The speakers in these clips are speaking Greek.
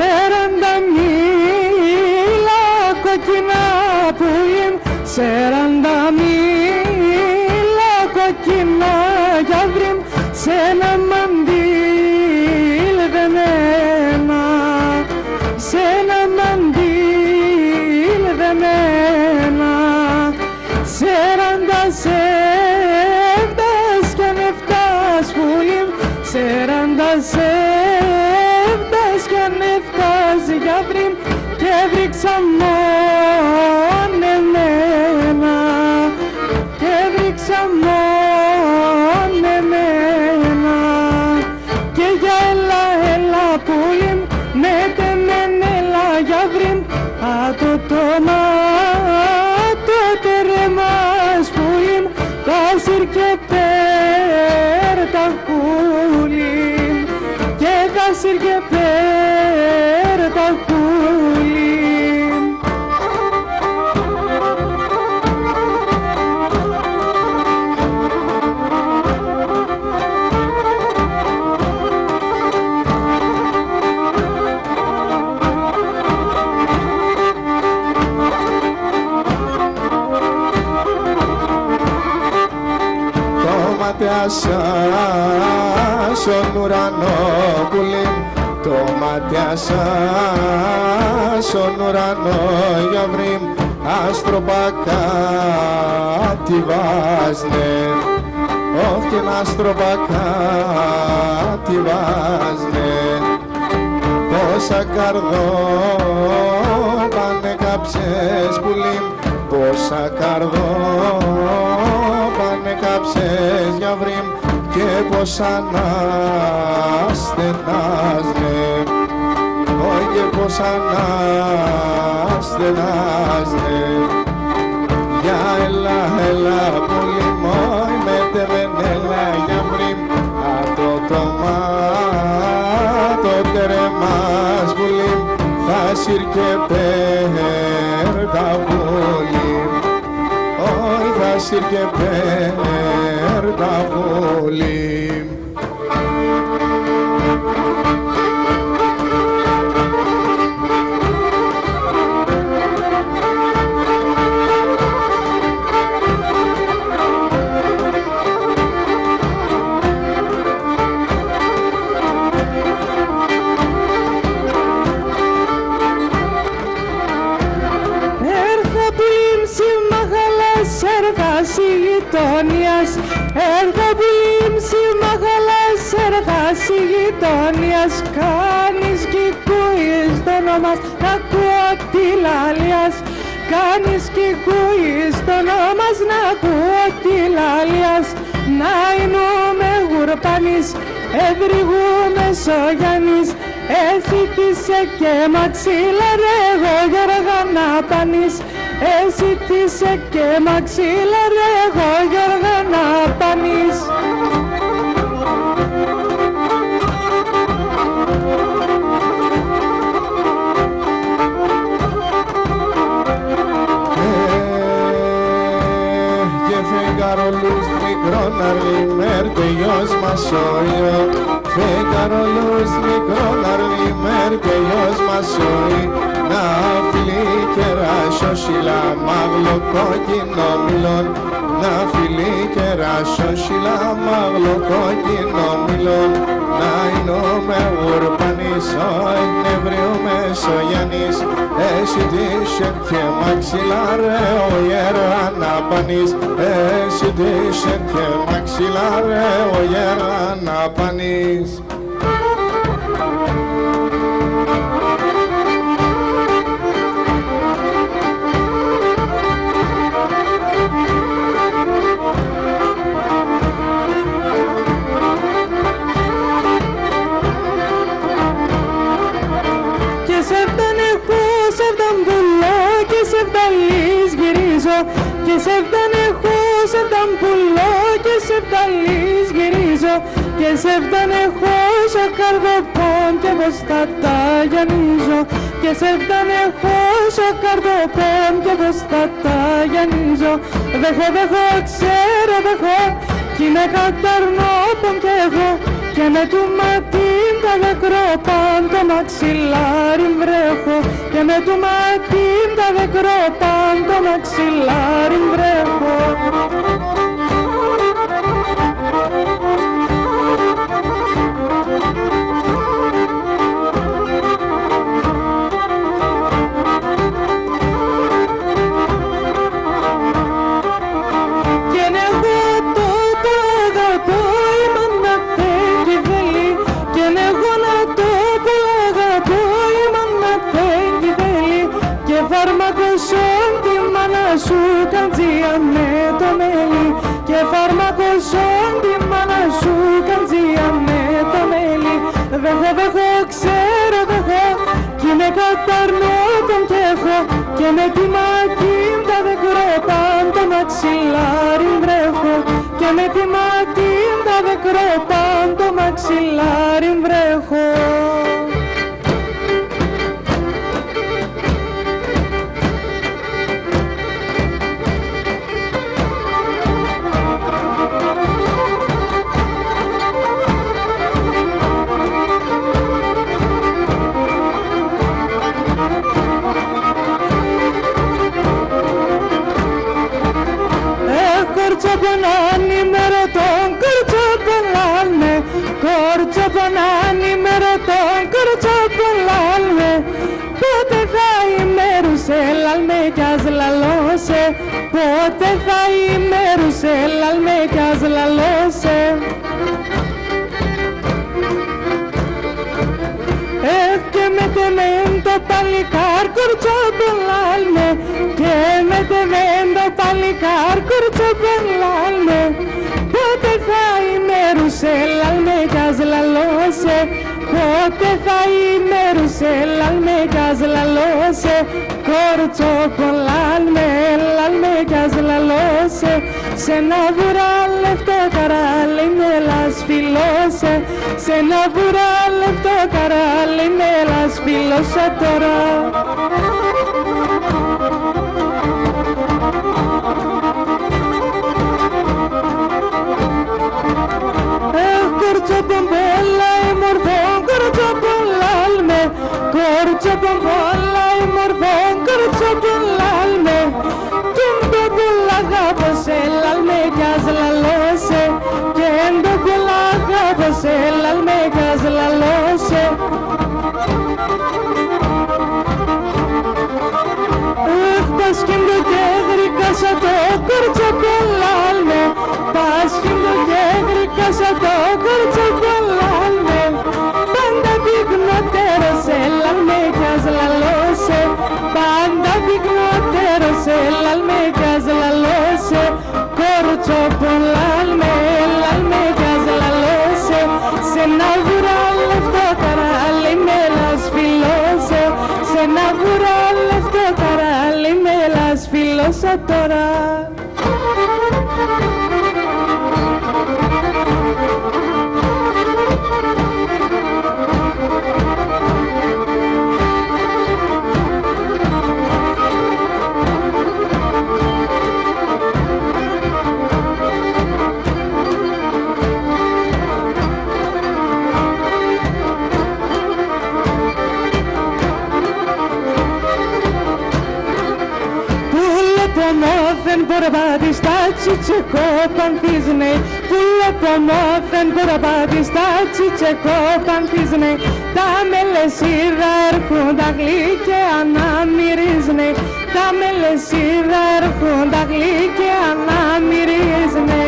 40 μίλα κοκκινά πουλί, 40 μίλα κοκκινά γιαύρι, σε ένα μαντήλ δεμένα, σε ένα μαντήλ δεμένα, 40 σέβδες κι ανεφτάς πουλί, 40 σέβδες κι ανεφτάς γιαύρι, και έβριξα μόνο εμένα, και έβριξα μόνο εμένα, και για έλα, έλα πουλί, ναι τεμέν έλα γιαύρι, άτο το μάτο τερεμάς πουλί, θα σύρκε πέρτα πουλί, και θα σύρκε πέρτα πουλί. Στον ουρανό πουλί, το μάτια σας στον ουρανό γιαύρι, αστροπακάτι βάζνε, όχ και ένα αστροπακάτι βάζνε, πόσα καρδό πάνε κάψες πουλί, πόσα καρδό πάνε κάψες γιαύρι, και πως αναστενάζνε, όχι και πως αναστενάζνε. Για έλα, έλα πολύ μόη, με τεβενέλα γιαύρι, άτο το μάτο τερεμάς πουλί, θα σύρκε πέρτα βούλη, όχι θα σύρκε πέρτα βούλη. Γειτόνιας, έρθα πλήμψη μαγαλάς, έρθας η γειτόνιας, κάνεις κι ακούεις το όνομα, να ακούω τη λαλιάς, κάνεις κι ακούεις το όνομα, να ακούω τη λαλιάς, να εινούμε γουρπάνης, ευρυγούμε σογιάνης, εσύ τίσαι και μαξίλα ρε εγώ Γιώργα να πάνεις, εσύ τίσαι και μαξίλα ρε εγώ Γιώργα να πάνεις. Και φεγγαρολούς μικρόν αρλιμέρ και γιος μας σόιο, φεγγαρολούς μικρόν αρλιμέρ και γιος μας σόι, να φιλί και ράσο σιλά μάγλο κόκκινο μιλόν, να φιλί και ράσο σιλά μάγλο κόκκινο μιλόν, να εινούμε ουρπανής, όι νευριούμε σογιάννης, εσύ τίσαι και μαξιλά ρε ο γέρα να πανείς, εσύ τίσαι και μαξιλά ρε ο γέρα να πανείς. Και σε φτάν έχω, σε φτάν πουλώ και σε φταλείς γυρίζω, και σε φτάν έχω, σε καρδοπών και βοστατά γιανίζω, και σε φτάν έχω, σε καρδοπών και βοστατά γιανίζω. Δέχω, ξέρω, δέχω, κι είναι καταρνόπων κι εγώ, και με του ματίν τα δεκρό πάνω το μαξιλάρι βρέχω, και με του ματίν τα δεκρό πάνω το μαξιλάρι βρέχω. Σου καντζία με το μέλι, και φάρμακοσόν τη μάνα σου καντζία με το μέλι. Δέχω, ξέρω, κι είμαι καταρνό τον κέχω, και με τη ματίντα δεκρό πάνω το μαξιλάρι βρέχω, και με τη ματίντα δεκρό πάνω το μαξιλάρι βρέχω. Κορτσοπονάνι με ρωτών, κορτσοπονάνι, κορτσοπονάνι με ρωτών, κορτσοπονάνι. Πότε θα ημέρουσε λαλμέ κι ας λαλώσε, πότε θα ημέρουσε λαλμέ κι ας λαλώσε. Και με τεμέν το παλικάρ κορτσοπονάνι, και με τεμέν το παλικάρ κορτσοπονάνι. Πότε θα ημέρουσε λαλμέ κι ας λαλώσε, πότε θα ημέρουσε λαλμέ κι ας λαλώσε. Κορτσοπονάνι, λαλμέ κι ας λαλώσε, σε ένα βουράλευτο καράλι με λασφιλώσε, σε ένα βουράλευτο καράλι με λασφιλώσε τώρα. Κορτσοπονπόλα η μορφόν, κορτσοπονάλμε, κορτσοπονπόλα η μορφόν, κορτσοπονάλμε. Κι εν το πουλαγάπωσε λαλμέ κι ας λαλώσε, κι εν το πουλαγάπωσε λαλμέ κι ας λαλώσε. Πάσχυντο και γρικάσα το κορτσοπονάλμε, πάσχυντο και γρικάσα το κορτσοπονάλμε. Πάντα πυκνότερο σε λαλμέ κι ας λαλώσε, πάντα πυκνότερο σε λαλμέ κι ας λαλώσε. Κορτσοπονάλμε, λαλμέ κι ας λαλώσε, σε ένα βουράλευτο καράλι με λασφιλώσε, σε ένα βουράλευτο καράλι με λασφιλώσε τώρα. Μόθεν μποραπάτη στα τσιτσεκό πανθίζνε, που λεπτό μόθεν μποραπάτη στα τσιτσεκό πανθίζνε. Τα μελεσίδα έρχονται γλυκιά να μυρίζνε, τα μελεσίδα έρχονται γλυκιά να μυρίζνε.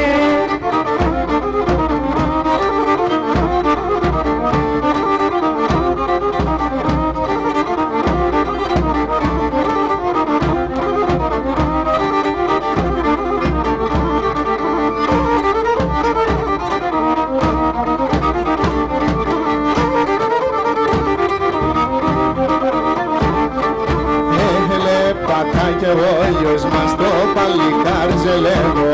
Κι εγώ γιος μας το παλικάρι ζελεύω,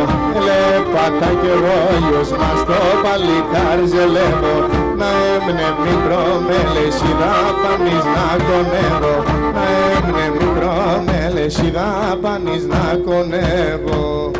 πατά κι εγώ γιος μας το παλικάρι ζελεύω. Να έμνε μικρό με λεσίδα πανείς να κονεύω, να έμνε μικρό με λεσίδα πανείς να κονεύω.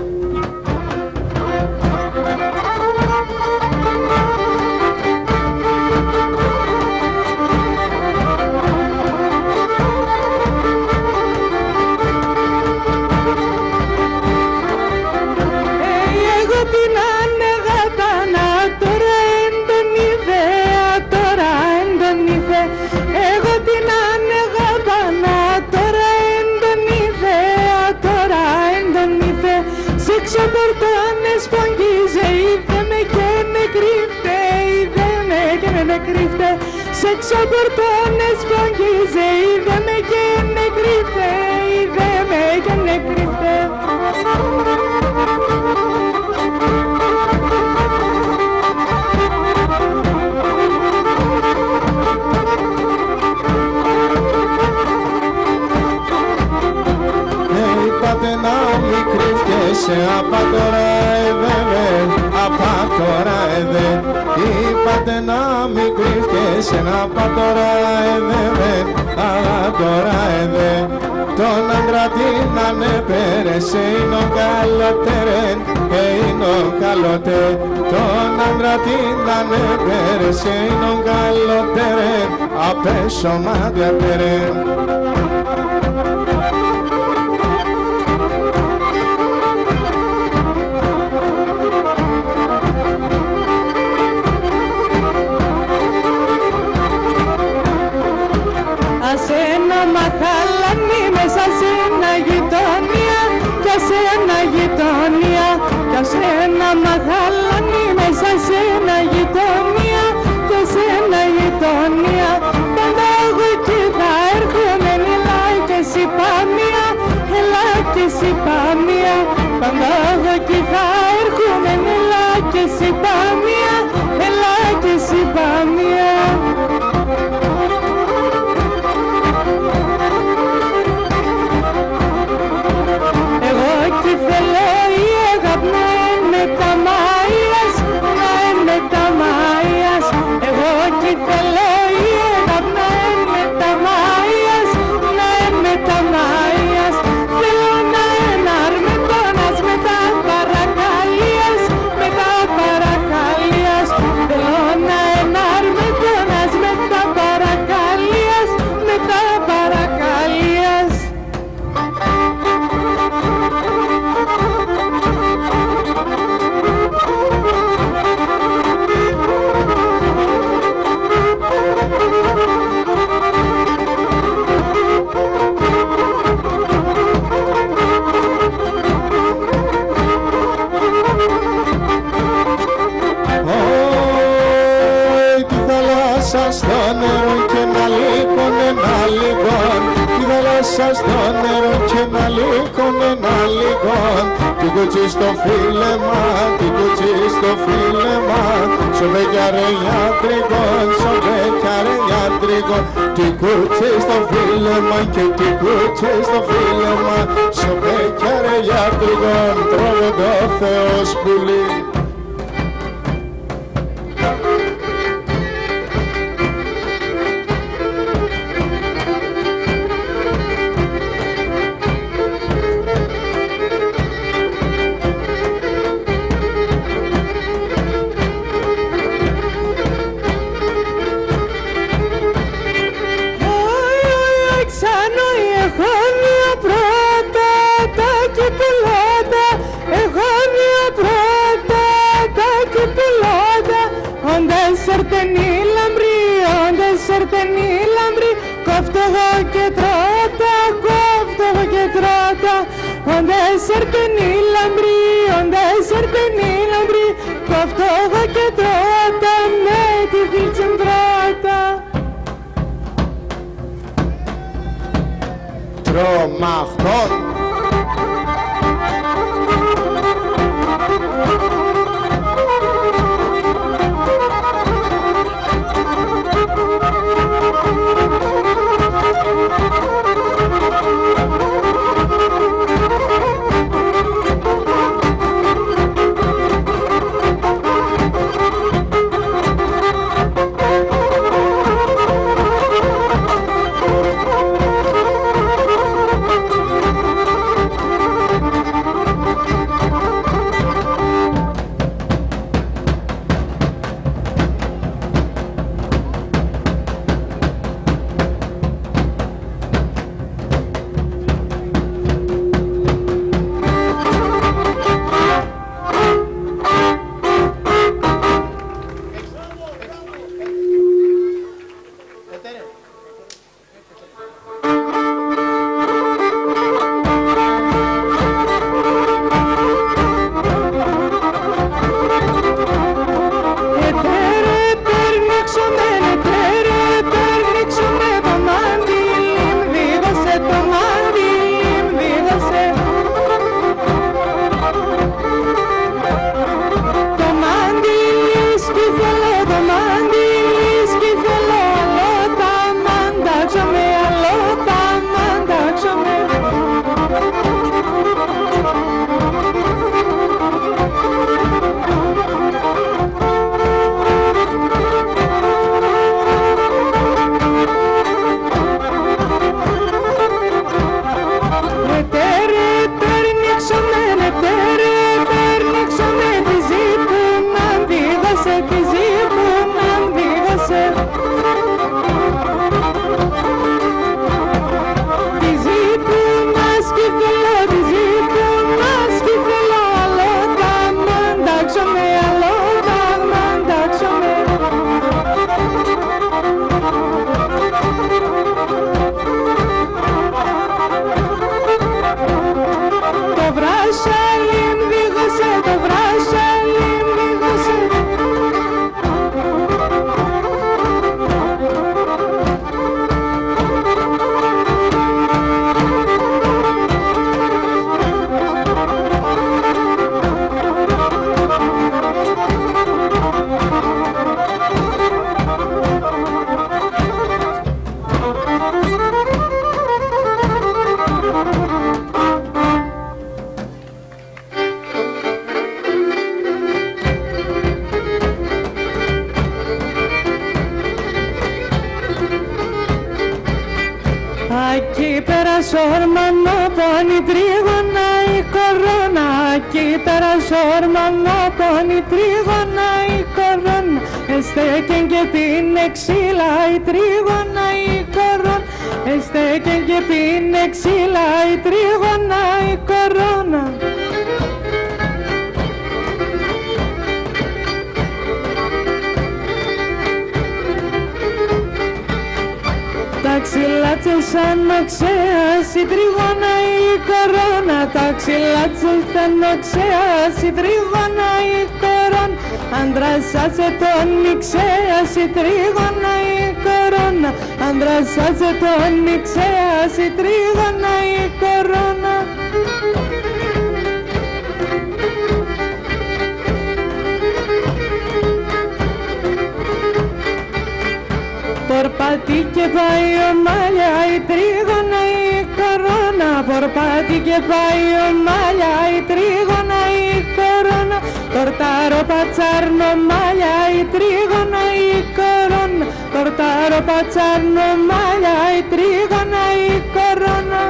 έξω πορτώνες που αγγίζε, είδε με και νεκρύφτε, είδε με και νεκρύφτε. Είπατε να μην κρύφτεσαι, απά τώρα απά τώρα είπατε να μην κρύφτεσαι, απά τώρα αλλά τώρα τον άντρα την ανέπαιρεσε, είναι ο καλότερεν, είναι ο καλότερεν, τον άντρα την ανέπαιρεσε, είναι ο καλότερεν, απέσω μάτια τερεν. Ασένα μαχαλάνι μέσα σε ένα γειτονία, κι ασένα γειτονία, κι ασένα μαχαλάνι μέσα σε ένα γειτονία, κι ασένα γειτονία. Πάντα εγώ εκεί θα έρχομαι, έλα και εσύ πάμια, έλα και εσύ πάμια. Πάντα εγώ εκεί θα έρχομαι, έλα και εσύ πάμια, έλα και εσύ πάμια. Θέλω η αγάπη να είναι τα Μάιας, να είναι τα Μάιας. Εγώ κι θέλω η αγάπη να είναι τα Μάιας, να είναι τα Μάιας. Θέλω να ενάρμε πόνας με τα παρακαλίας, με τα παρακαλίας. Θέλω να ενάρμε πόνας με τα παρακαλίας, με τα παρακαλίας. Στο νερό και να λύκουν ένα λιγόν, τη θάλασσα στο νερό και να λύκουν ένα λιγόν. Τι κουτσί στο φίλεμα, τι κουτσί στο φίλεμα, σοβέκιαρε γιατρικόν, σοβέκιαρε γιατρικόν. Τι κουτσί στο φίλεμα και τι κουτσί στο φίλεμα, σοβέκιαρε γιατρικόν, τρώγονται ο Θεός πουλί. Κόφτω εγώ και τρώτα, κόφτω εγώ και τρώτα. Όντε σερτενή λαμπρή, όντε σερτενή λαμπρή, κόφτω εγώ και τρώτα με τη φίλτσεν πρώτα. Τρομαχτών. Aquí perassormano poni trigona y corona. Aquí perassormano poni trigona y corona. Στέκεν και την εξήλα η τρίγωνα η κορώνα. Στέκεν και την εξήλα η τρίγωνα η κορώνα. Τα ξύλα σαν οξέας η τρίγωνα η κορώνα. Τα ξύλα σαν οξέας η τρίγωνα η κορώνα. Ανδράσασε τον Νιξέας η τρίγωνα η κορώνα. Ανδράσασε τον Νιξέας η τρίγωνα η κορώνα. Πορπάτι και πάει ο μάλια η τρίγωνα η κορώνα. Πορπάτι και πάει ο μάλια η τρίγωνα η κορώνα. Τορτάρο πατσάρνο μάλια η τρίγωνα η κορώνα. Τορτάρο πατσάρνο μάλια η τρίγωνα η κορώνα.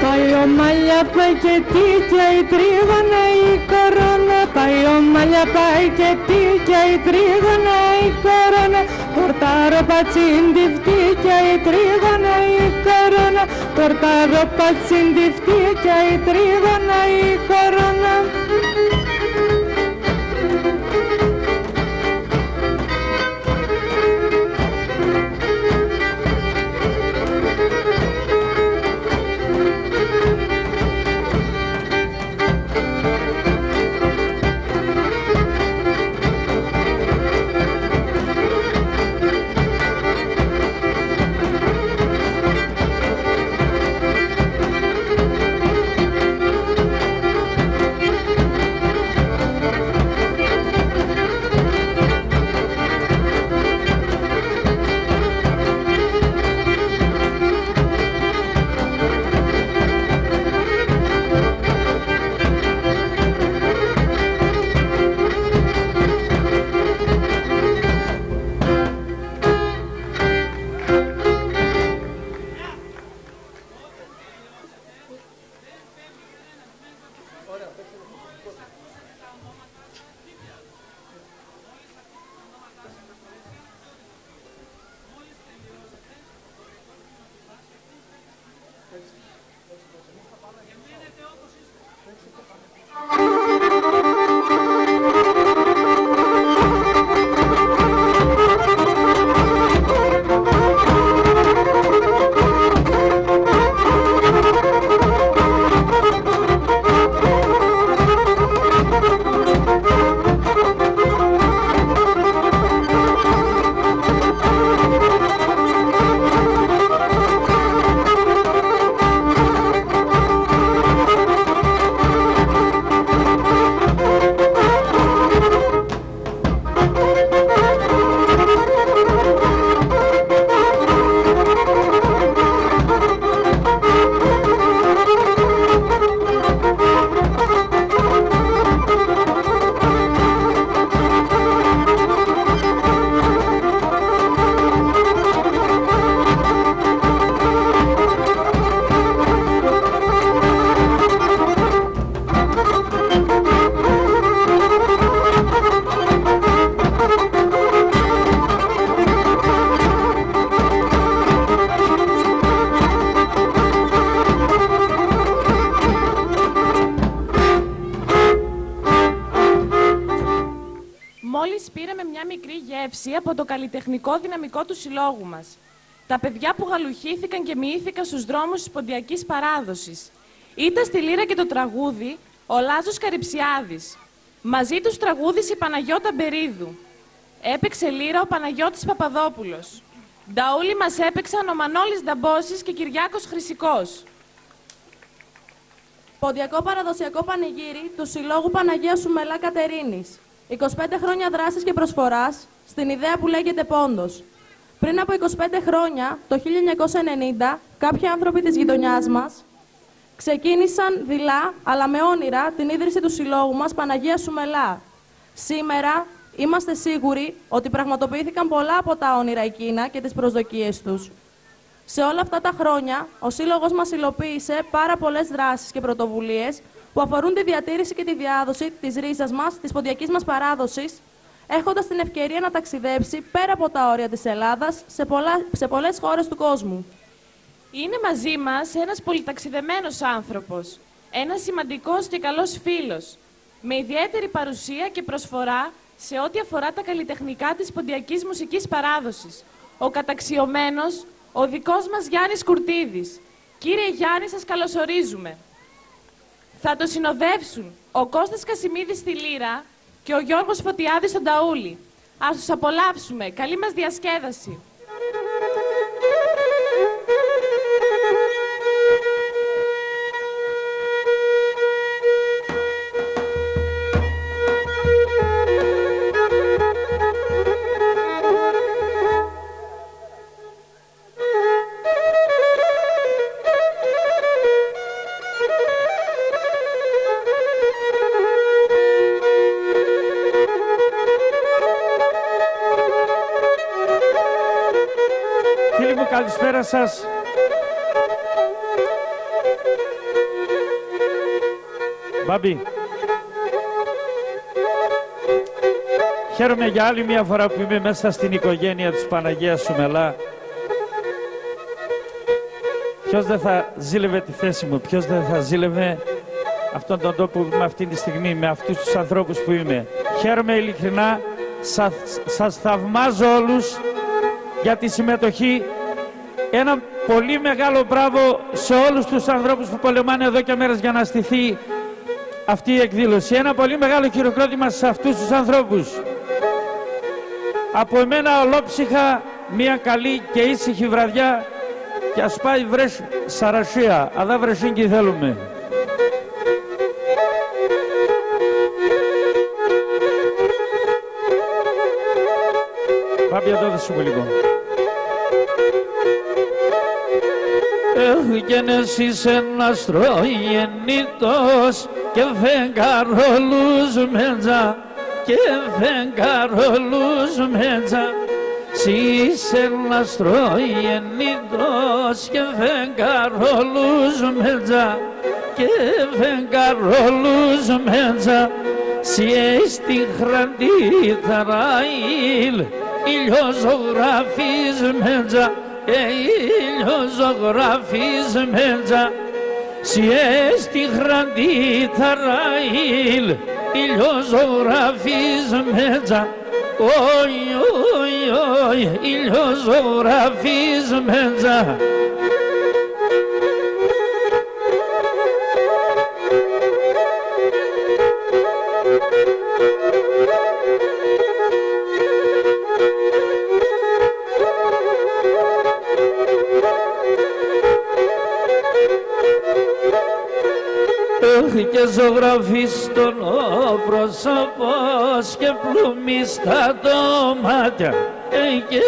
Πάει ο μάλια πάει και τι και η τρίγωνα η κορώνα. Πάει ο μάλια πάει και τι και η τρίγωνα η κορώνα. Τορτάρο πατσίντιφτη και η τρίγωνα η κορώνα. Τορτάρο πατσίντιφτη και η τρίγωνα η κορώνα. Από το καλλιτεχνικό δυναμικό του συλλόγου μας. Τα παιδιά που γαλουχήθηκαν και μοιήθηκαν στους δρόμους της ποντιακής παράδοσης. Ήταν στη λύρα και το τραγούδι ο Λάζος Καρυψιάδης. Μαζί τους τραγούδισε η Παναγιώτα Μπερίδου. Έπαιξε λύρα ο Παναγιώτης Παπαδόπουλος. Νταούλη μας έπαιξαν ο Μανώλης Νταμπόσης και Κυριάκος Χρυσικός. Ποντιακό παραδοσιακό πανηγύρι του Συλλόγου Παναγία Σουμελά Κατερίνης. 25 χρόνια δράσης και προσφοράς στην ιδέα που λέγεται Πόντος. Πριν από 25 χρόνια, το 1990, κάποιοι άνθρωποι της γειτονιάς μας Ξεκίνησαν δειλά, αλλά με όνειρα, την ίδρυση του συλλόγου μας Παναγία Σουμελά. Σήμερα είμαστε σίγουροι ότι πραγματοποιήθηκαν πολλά από τα όνειρα εκείνα και τις προσδοκίες τους. Σε όλα αυτά τα χρόνια, ο Σύλλογος μας υλοποίησε πάρα πολλές δράσεις και πρωτοβουλίες που αφορούν τη διατήρηση και τη διάδοση της ρίζας μας, της ποντιακής μας παράδοσης, έχοντας την ευκαιρία να ταξιδέψει πέρα από τα όρια της Ελλάδας σε πολλές χώρες του κόσμου. Είναι μαζί μας ένας πολυταξιδεμένος άνθρωπος, ένας σημαντικός και καλός φίλος, με ιδιαίτερη παρουσία και προσφορά σε ό,τι αφορά τα καλλιτεχνικά της ποντιακής μουσικής παράδοσης, ο καταξιωμένος, ο δικός μας Γιάννης Κουρτίδης. Κύριε Γιάννη, σας καλωσορίζουμε. Θα το συνοδεύσουν ο Κώστας Κασιμίδης στη λύρα και ο Γιώργος Φωτιάδης στον ταούλι. Ας τους απολαύσουμε. Καλή μας διασκέδαση. Καλησπέρα σας. Μπάμπη, χαίρομαι για άλλη μια φορά που είμαι μέσα στην οικογένεια της Παναγίας Σουμελά. Ποιος δεν θα ζήλευε τη θέση μου, ποιος δεν θα ζήλευε αυτόν τον τόπο που είμαι αυτή τη στιγμή, με αυτούς τους ανθρώπους που είμαι. Χαίρομαι ειλικρινά, σας θαυμάζω όλους για τη συμμετοχή. Ένα πολύ μεγάλο μπράβο σε όλους τους ανθρώπους που πολεμάνε εδώ και μέρες για να στηθεί αυτή η εκδήλωση. Ένα πολύ μεγάλο χειροκρότημα σε αυτούς τους ανθρώπους. Από εμένα ολόψυχα μια καλή και ήσυχη βραδιά και ας πάει βρες σαρασία, αδά βρεσίνκι θέλουμε. Πάπη, εδώ δες μου λίγο. Γένεσης ένας τρογεννήτος και φεγγαρόλους μέτζα και φεγγαρόλους μέτζα. Σεις ένας τρογεννήτος και φεγγαρόλους μέτζα και φεγγαρόλους μέτζα. Σιες τη χραντίταρα ηλιοζωγραφής μέτζα ηλιοζωγραφής μέτζα. Σιες τη χραντίταρα ηλιοζωγραφής μέτζα. Όι, όι, όι, ηλιοζωγραφής μέτζα. Και ζωγραφίστον ο πρόσωπος και πλουμίστα το μάτια και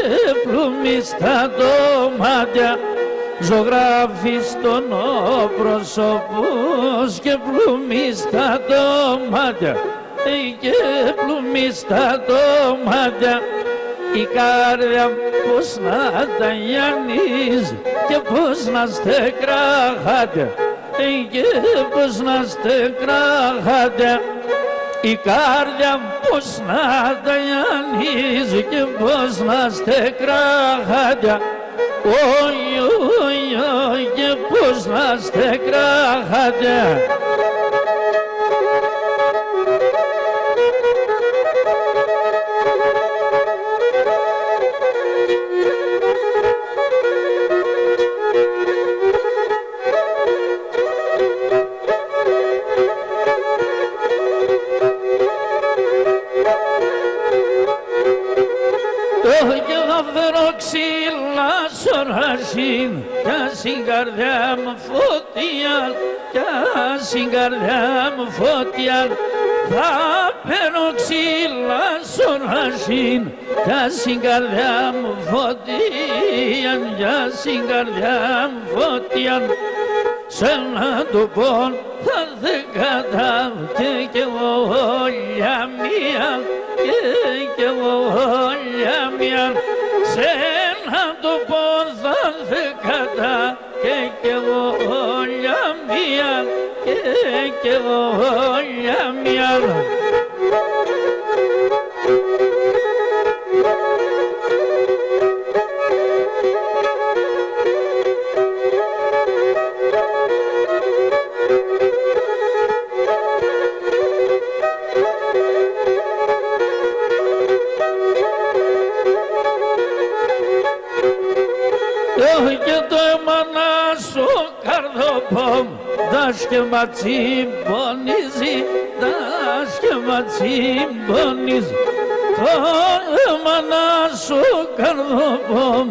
πλουμίστα το μάτια. Ζωγραφίστον ο πρόσωπος και πλουμίστα το μάτια και πλουμίστα το μάτια. Η καρδιά πως να τα γιάνεις και πως να στεκραχάτια και πως να στεκραχάτια. Η καρδιά πως να τα γιάνεις και πως να στεκραχάτια. Όι, όι, όι, και πως να στεκραχάτια. Κι στην καρδιά μου φωτιά, κι στην καρδιά μου φωτιά. Θα παίρνω ξύλα στον ασύν, κι στην καρδιά μου φωτιά, κι στην καρδιά μου φωτιά. σε έναν τοπόν θα δε κατάβηκε κι εγώ όλια μία και εγώ όλια μία σε έναν τοπόν θα δε κατάβηκε κι εγώ όλια μία και εγώ όλια μία. Και το έμανα σου καρδοπόμ δας και ματσιμπονίζει, δας και ματσιμπονίζει. Το έμανα σου καρδοπόμ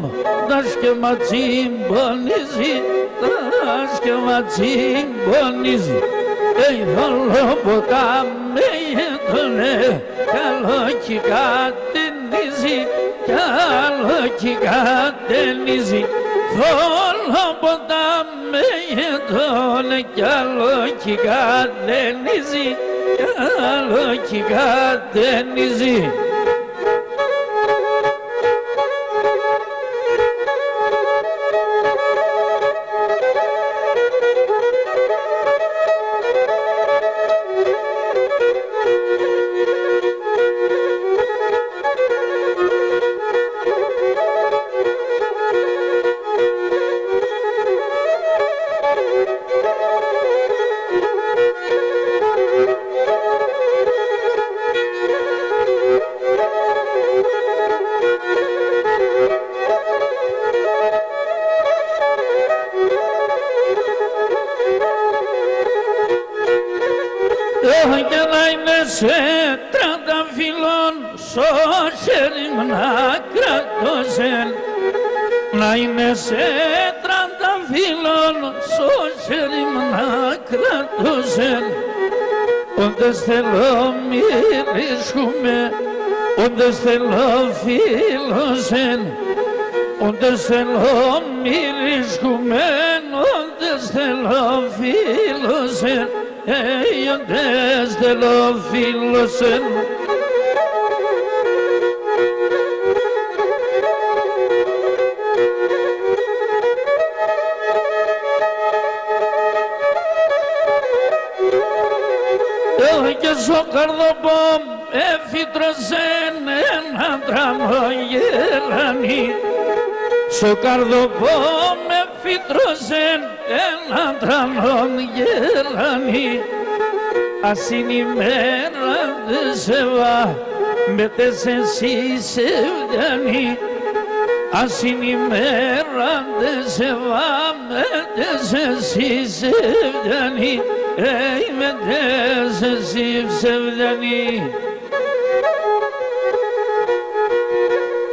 δας και ματσιμπονίζει, δας και ματσιμπονίζει. Είδωλο ποτάμι έντονε καλό κι κατενίζει, καλό κι κατενίζει. Θόλο ποτάμι έντονε καλό κι κατενίζει, καλό κι κατενίζει. Και να είναι σε τρανταφυλλόν σώσερι να κρατώσεν, να είναι σε τρανταφυλλόν σώσερι να κρατώσεν. Όντες θέλω μυρίσκουμε, όντες θέλω φίλωσεν, όντες θέλω μυρίσκουμε, όντες θέλω φίλωσεν. Όντες θέλω φίλωσεν. Και στο καρδοπόμ εφήτρωσεν έναν τραμογερανή, στο καρδοπόμ εφήτρωσεν έναν τραμογερανή. Ας είναι η μέρα δε σε βάμετες εσείς ευγενή, ας είναι η μέρα δε σε βάμετες εσείς ευγενή, μετες εσείς ευγενή.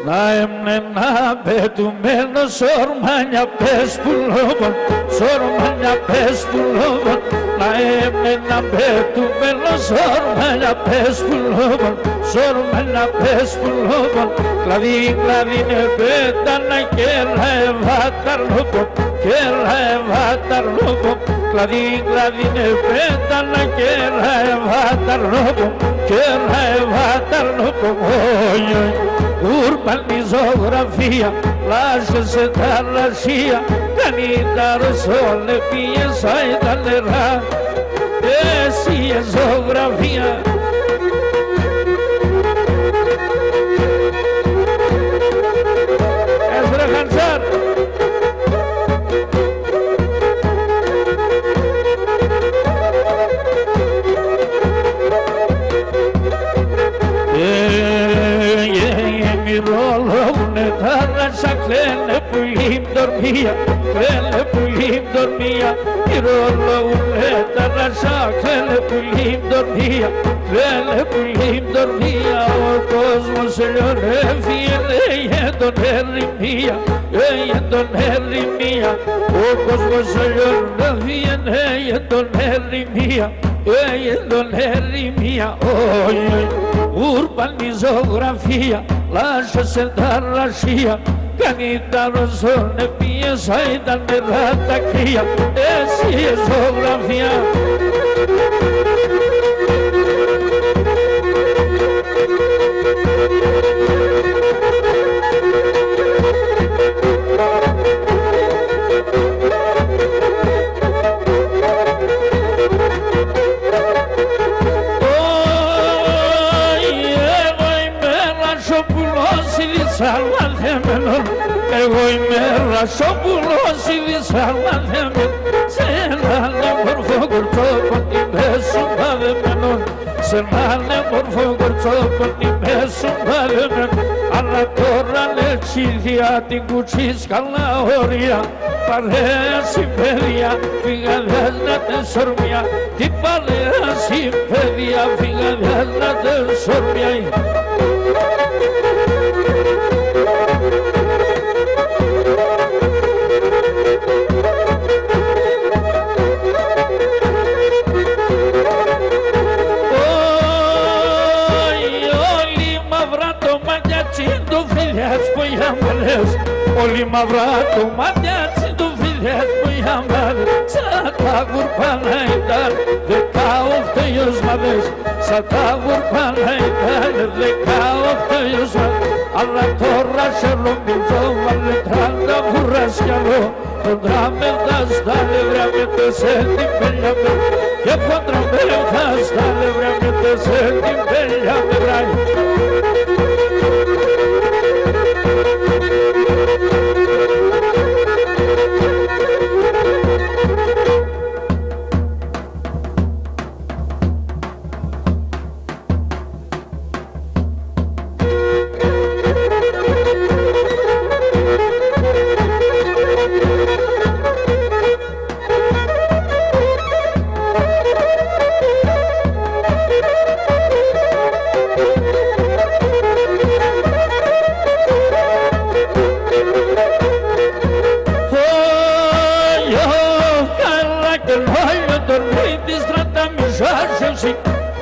Να έμνε να πετουμένο σορμάνια πες που λόγων, σορμάνια πες που λόγων. Να έμνε να πετουμένο σορμάνια πες που λόγων, σορμάνια πες που λόγων. Κλαδί, κλαδί είναι πέτανα και λαεβάταρ λόγων, και λαεβάταρ λόγων. Κλαδί, κλαδί είναι πέτανα και λαεβάταρ λόγων, και λαεβάταρ λόγων. Ούρπανη ζωγραφία, λάσχεσαι τα λασία, κάνει τα ρωσόλε, πιεσάει τα νερά, εσύ η ζωγραφία. Έσρε Χαντσάρ. Μυρολόγουνε τα ράσα, κλαίνε πουλήμ dormía, κλαίνε πουλήμ dormía. Μυρολόγουνε τα ράσα, κλαίνε πουλήμ dormía, κλαίνε πουλήμ dormía. Ο κόσμος λιώνευει, έλεγε τον ερημία, έλεγε τον ερημία. Ο κόσμος λιώνευει, έλεγε τον ερημία, έλεγε τον ερημία. Ούρπανη ζωγραφία, λάσχεσαι τα ρασία, Κάνει τα ροζόνε πίεσα, ήταν νερά τα κρύα, εσύ η ζωγραφιά. Εγώ είμαι ρασόπουλος ειδισαλαθέμεν, σε έναν έμορφο κορτσόπον είμαι συμπαδεμένον, σε έναν έμορφο κορτσόπον είμαι συμπαδεμένον, αλλά τώρα λεξίδια την κουτσίσκαλα όρια, παρέα συμπαίδεια φύγαδες να τες ορμιά, την παρέα συμπαίδεια φύγαδες να τες ορμιά. Όλοι μαυρά το μάτιατσι του φίλες που είχαμε σαν τα γουρπάνα ήταν 18 ιωσμάδες, σαν τα γουρπάνα ήταν 18 ιωσμάδες, αλλά τώρα σε νομίζω βάλε 30 βουρασκιαλό, κοντρά με τα στα λευρά με τεσέ την πέλια με, και κοντρά με τα στα λευρά με τεσέ την πέλια με βράει.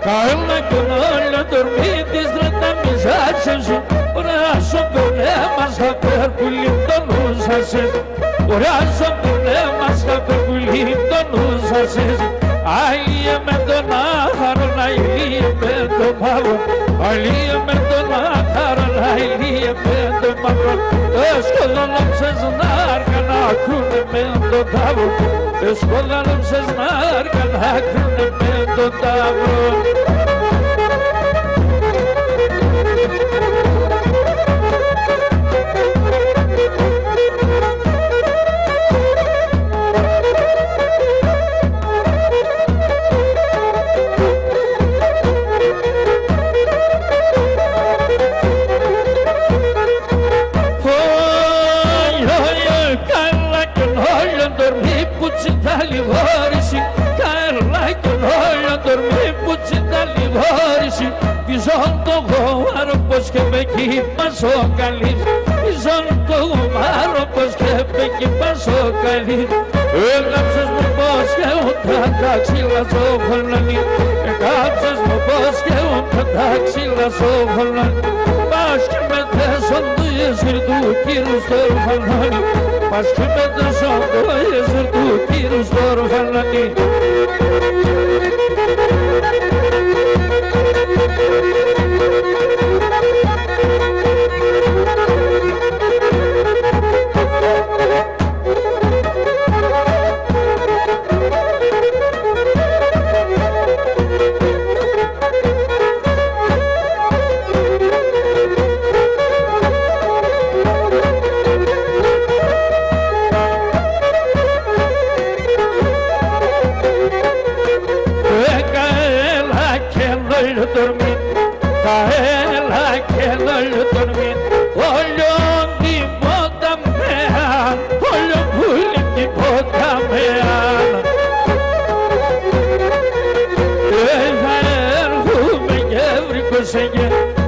Καλά κι όλα dormiti stratamizzarsi, ora so problema sta per quell'into non sa se, ora so problema sta per quell'into non sa se, ai me dona harla ai me do mavo, ai me dona harla ai me do mavo, escolam se znar kana krune me do tavo, escolam se znar kana krune me do tavo. Πισόν το γομάρο πως και με κύπας ο καλής, πισόν το γομάρο πως και με κύπας ο καλής, έκαψες μου πως και ούτε τα ξύλα στο χολονί, έκαψες μου πως και ούτε τα ξύλα στο χολονί, πας και με τέσσον του Ιεσύρ του κύρου στο ορφανόνι, πας και με τέσσον του Ιεσύρ του κύρου στο ορφανόνι.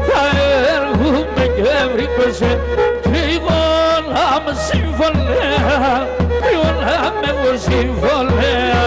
Θα έρχομαι και βρήκωσε τρίγωνα με συμφωνέα, τρίγωνα με εγώ συμφωνέα.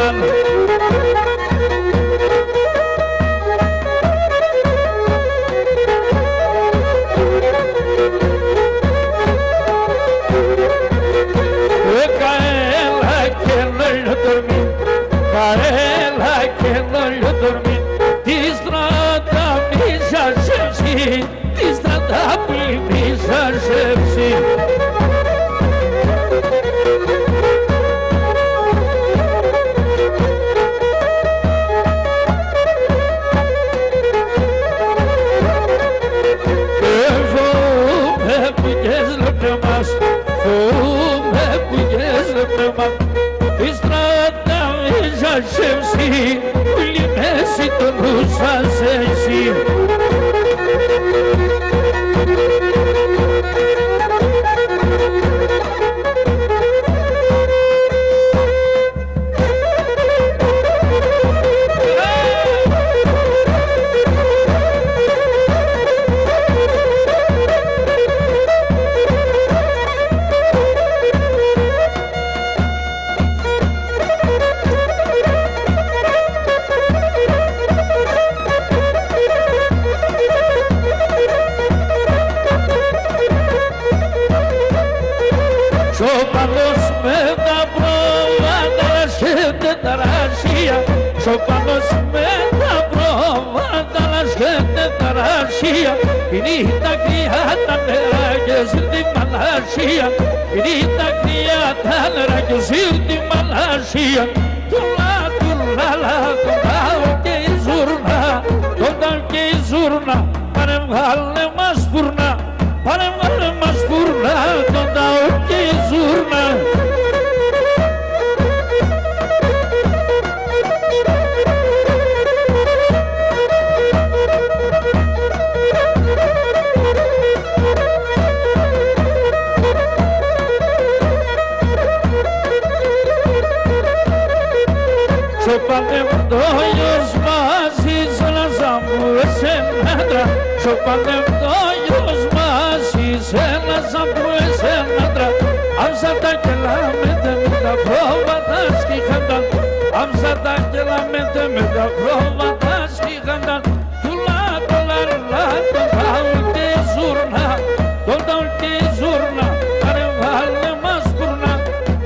Ρασία, σοπανός με τα πρόβατα λασχέται τα ρασία. Είναι τα κρύα τα νερά και στη Μαλασία, είναι τα κρύα τα νερά και στη Μαλασία. Τουλά, τουλάλα, τον τάω και η ζούρνα, τον τάω και η ζούρνα. Πάνε βγάλε μας φουρνά, πάνε βγάλε μας φουρνά, τον τάω και η ζούρνα. Στο πανευτόιος μάζεις ένας αμπούες ενάντρα, στο πανευτόιος μάζεις ένας αμπούες ενάντρα. Άψα τα κελάμετε με τα πρόβατα σκύχανταν, άψα τα κελάμετε με τα πρόβατα σκύχανταν. Τουλά, τουλά, λα, τον τάουλ και η ζούρνα, τον τάουλ και η ζούρνα. Πάνε βάλε μας φουρνά,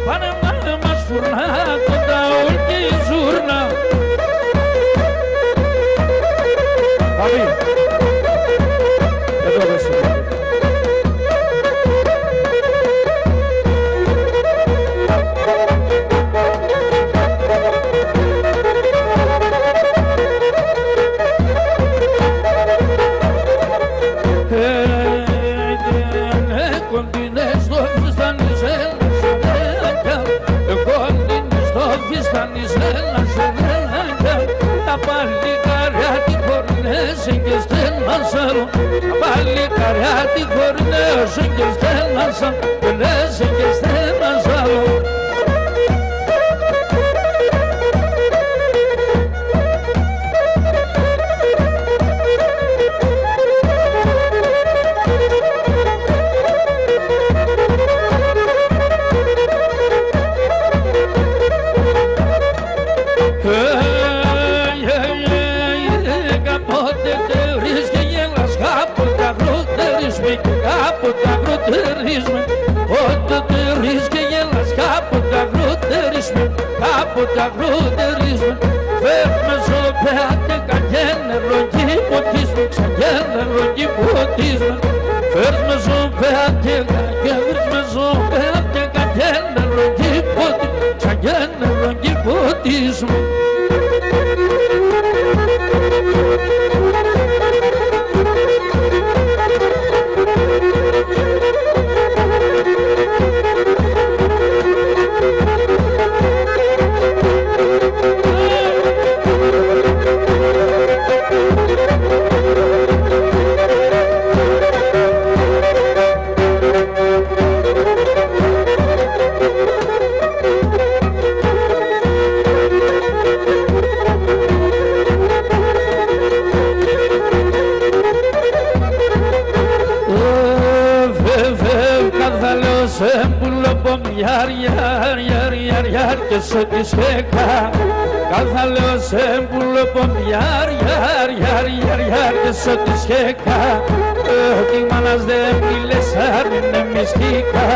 πάνε βάλε μας φουρνά, τον τάουλ και η ζούρνα. Παπί, εδώ δεν σου. Παλικάρια τη χορνέωσαν και στέλνασαν και λέσαν και στέλνασαν. Κάποτε αγροτερίσμε, όταν τερείς και γέλας. Κάποτε αγροτερίσμε, κάποτε αγροτερίσμε. Φέρνεις με ζωπέα και καγένερο κι ποτίσμε, ξαγένερο κι ποτίσμε. Φέρνεις με ζωπέα και καγένερο κι ποτίσμε, ξαγένερο κι ποτίσμε. Και σε τη σχέκα κάθε λέω σε πουλοπομιάρ και σε τη σχέκα. Τι μάνας δεν μίλες αν είναι μυστικά,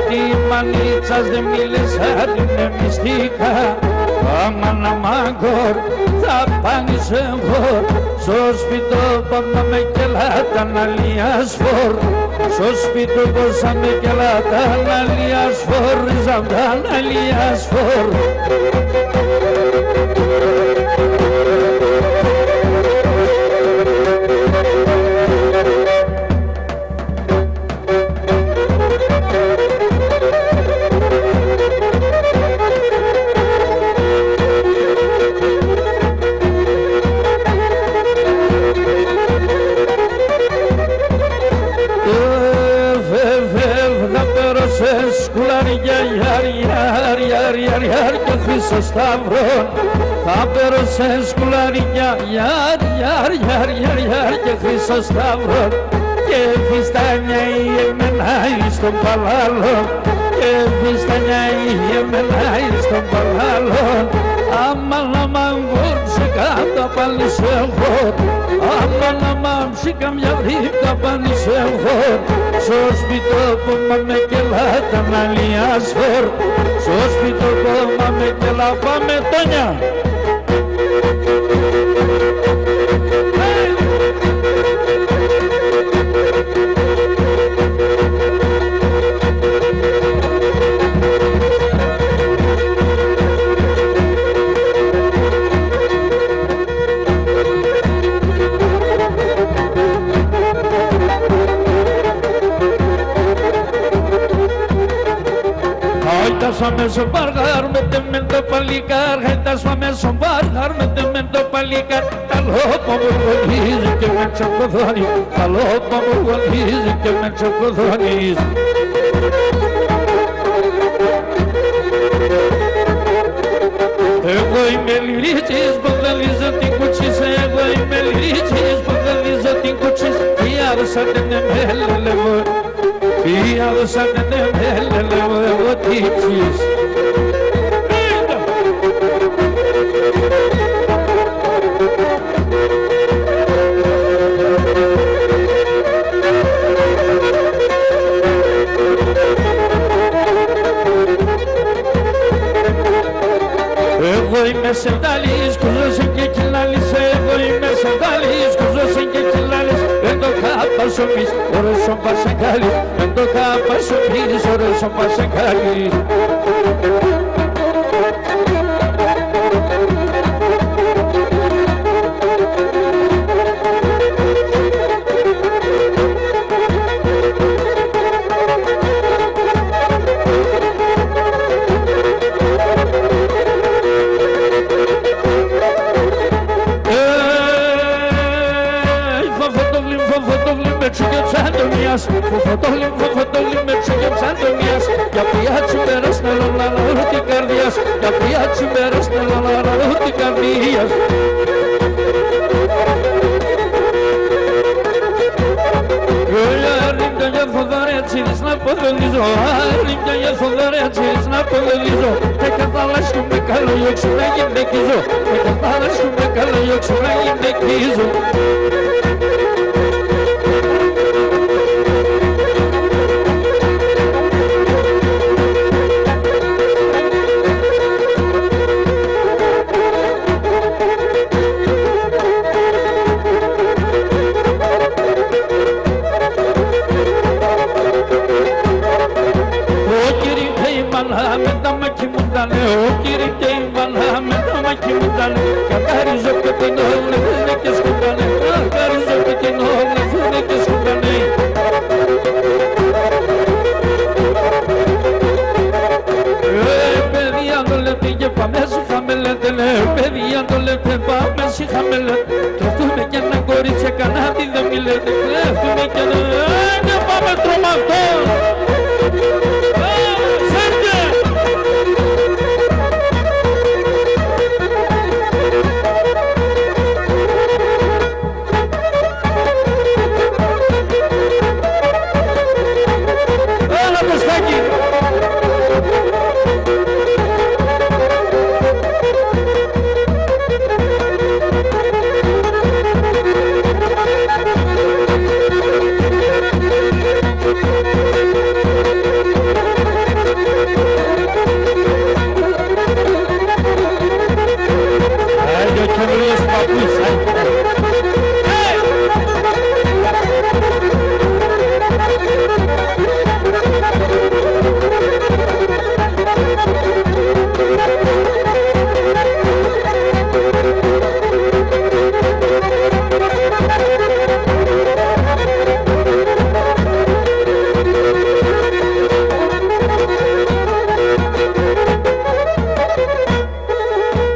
τι μανίτσας δεν μίλες αν είναι μυστικά. Αμάν αμάγκορ θα πάνεις εγώ, στο σπιτό πάμε με κελάτα να λιασφόρ. Στο σπίτι πόσα με κελάτα να λιασφόρ, ριζαμτά να λιασφόρ. Και χρυσό σταυρόν θα πέρω σε σκουλαριά και χρυσό σταυρόν και φιστάνια η εμένα στον παλάλο και φιστάνια η εμένα στον παλάλο. Άμα να μ' αγγόψει κάτω πάλι σε εγώ, άμα να μ' αμψεί καμιά βρήκα πάλι σε εγώ. Στο σπιτό που με κελάτα να λιασφόρ, στο σπιτό που με κελά πάμε Τόνια. Φάμε στο μπαργάρ με τεμέντο παλικάρ, χαϊτάς φάμε στο μπαργάρ με τεμέντο παλικάρ. Τα λόπα μου γονίζει και με τσακωδώνει, τα λόπα μου γονίζει και με τσακωδώνει. Εγώ είμαι λυρίτσις που γαλίζω την κουτσής, εγώ είμαι λυρίτσις που γαλίζω την κουτσής. Φιάδωσα δεν εμέλελευω, φιάδωσα δεν εμέλελευω εγώ τύψεις. Εγώ είμαι σεντάλης, κουζώσαι και κυλάλης, εγώ είμαι σεντάλης, κουζώσαι και κυλάλης. Δεν το κάπασο μης, ώρες ο Πασαγκάλης, δεν το κάπασο μης, ώρες ο Πασαγκάλης. Φωτόλι με τσίγεψ αντωνίας, για πιάτσι μέρας νελολαλαού την καρδιάς, για πιάτσι μέρας νελολαλαού την καρδιάς. Ρίμια για θοδωρέτσις να ποδελίζω, ρίμια για θοδωρέτσις να ποδελίζω. Και καταλάσκουμε καλό γιόξου να γυναικίζω, και καταλάσκουμε καλό γιόξου να γυναικίζω. Καθαρίζω και την όλη φούνε και σκουτάνε, καθαρίζω και την όλη φούνε και σκουτάνε. Παιδιά το λέτε και πάμε σιχαμελέτε, παιδιά το λέτε πάμε σιχαμελέτε. Τροφτούμε κι ένα κορίτσι κανάτι δεν μιλέτε, κλέφτουμε κι ένα, και πάμε τρομακτός.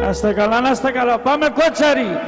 Να είστε καλά, να είστε καλά. Πάμε κότσαρι!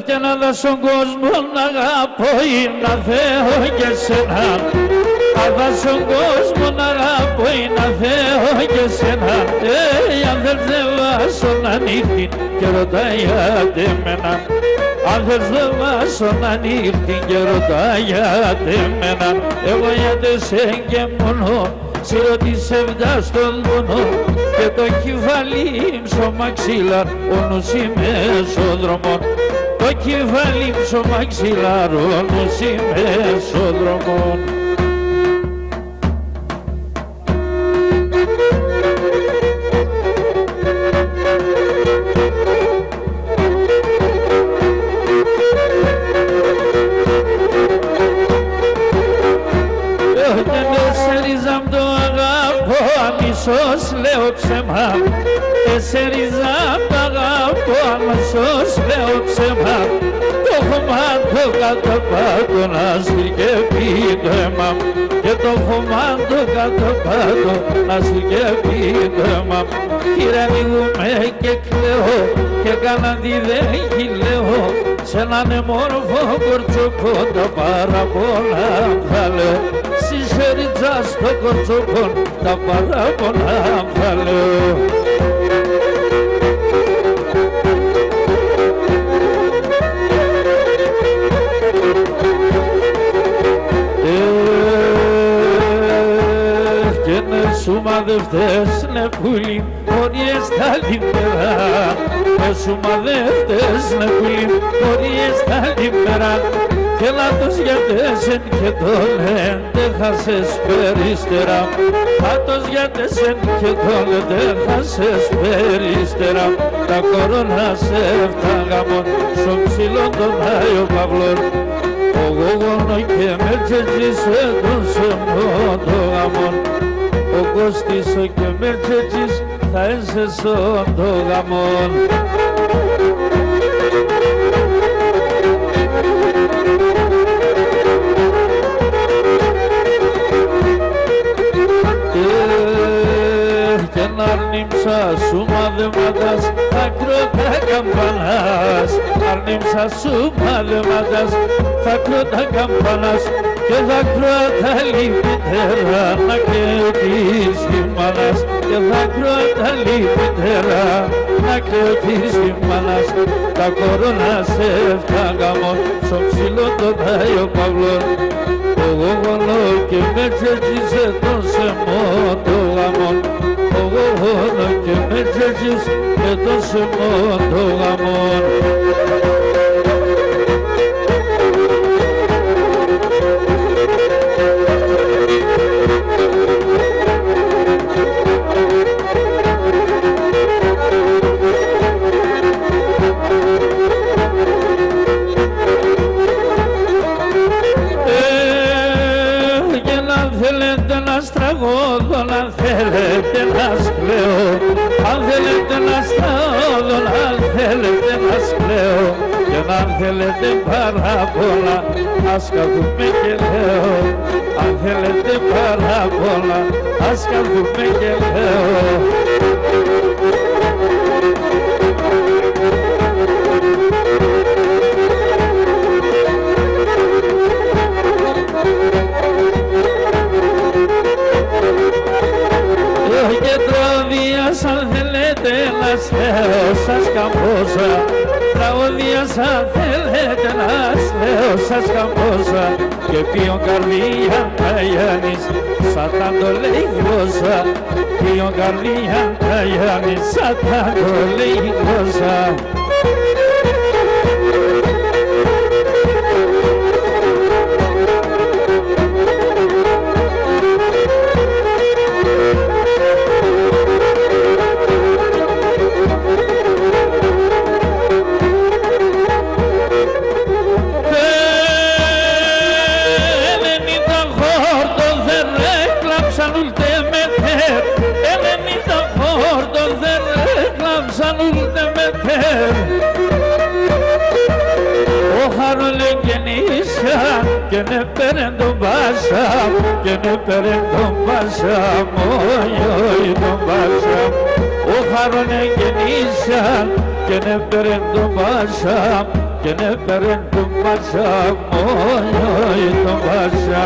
και να δω στον κόσμο να αγαπώ ή να θέλω και σένα. Να δω στον κόσμο να αγαπώ ή να θέλω και σένα. Αν δεν βάσω να νύχτην και ρωτάει γιατί εμένα. Αν δεν βάσω να νύχτην και ρωτάει γιατί εμένα. Εγώ γιατί σε και μόνο σύρω τη σεβδά στον πόνο και το κεφάλι ψωμά ξύλαρ ο νους είμαι στον δρόμο. Το κεφάλι ψωμά ξύλαρ ο νους είμαι στον δρόμο. Αμισώς λέω ψέμα, εσέριζα απ' αγαπώ, αμισώς λέω ψέμα. Το χωμά το κάτω πάτω να σφυρκεύει το αίμα και το χωμά το κάτω πάτω να σφυρκεύει το αίμα. Κύριε ανοίγουμε και κλαίω και κάναν τη δέχη λέω σε έναν μόρφο κορτσοπό τα παραπονά θα λέω. Σέριτσα στο κορτσοπόν τα παράπονα θα λέω. Και ναι σου μαδευτές ναι πουλί χωρίς τα λιμέρα. Ναι σου μαδευτές ναι πουλί χωρίς τα λιμέρα. Και λάθος γιατέσεν και τον εντέχασες περίστερα. Λάθος γιατέσεν και τον εντέχασες περίστερα. Τα κορώνα σε φτάγαμον στον ψηλόν τον Άιο Παυλόν. Ο γόγονο και με τσέτζησε τον σεμόν το γαμόν. Ο Κωστής και με τσέτζεις θα έσεσον το γαμόν. Και να αρνήμσα σου μαδεματάς θα κρότα καμπανάς. Αρνήμσα σου μαδεματάς θα κρότα καμπανάς και θα κρότα λυπητέρα να κλαίω της χειμάνας. Και θα κρότα λυπητέρα να κλαίω της χειμάνας. Τα κορώνα σε φτάγαμον στο ψηλό τον Άιο Παυλόν. Το γόγονο και με τσέτζησε τον σεμόν το γαμόν. Το γόγονο και με τσέτζησε τον σεμόν το γαμόν. Αν θέλετε να σκλαίω, αν θέλετε να στάω, αν θέλετε να σκλαίω και αν θέλετε παράπονα, ας καθούμε και λέω. Αν θέλετε παράπονα, ας καθούμε και λέω. Αν θέλετε να σλέω σας καμπόσα, τραγωδίας αν θέλετε να σλέω σας καμπόσα. Και ποιον καρδία τα Γιάννης σαν τα το λέει γλώσσα. Ποιον καρδία τα Γιάννης σαν τα το λέει γλώσσα. Και ne perendo basam, και ne perendo basam, oi τον basam. Ο χαρόνε γεννήσαν και ne perendo basam, και ναι περν του Πασά, μόνο τον Πασά.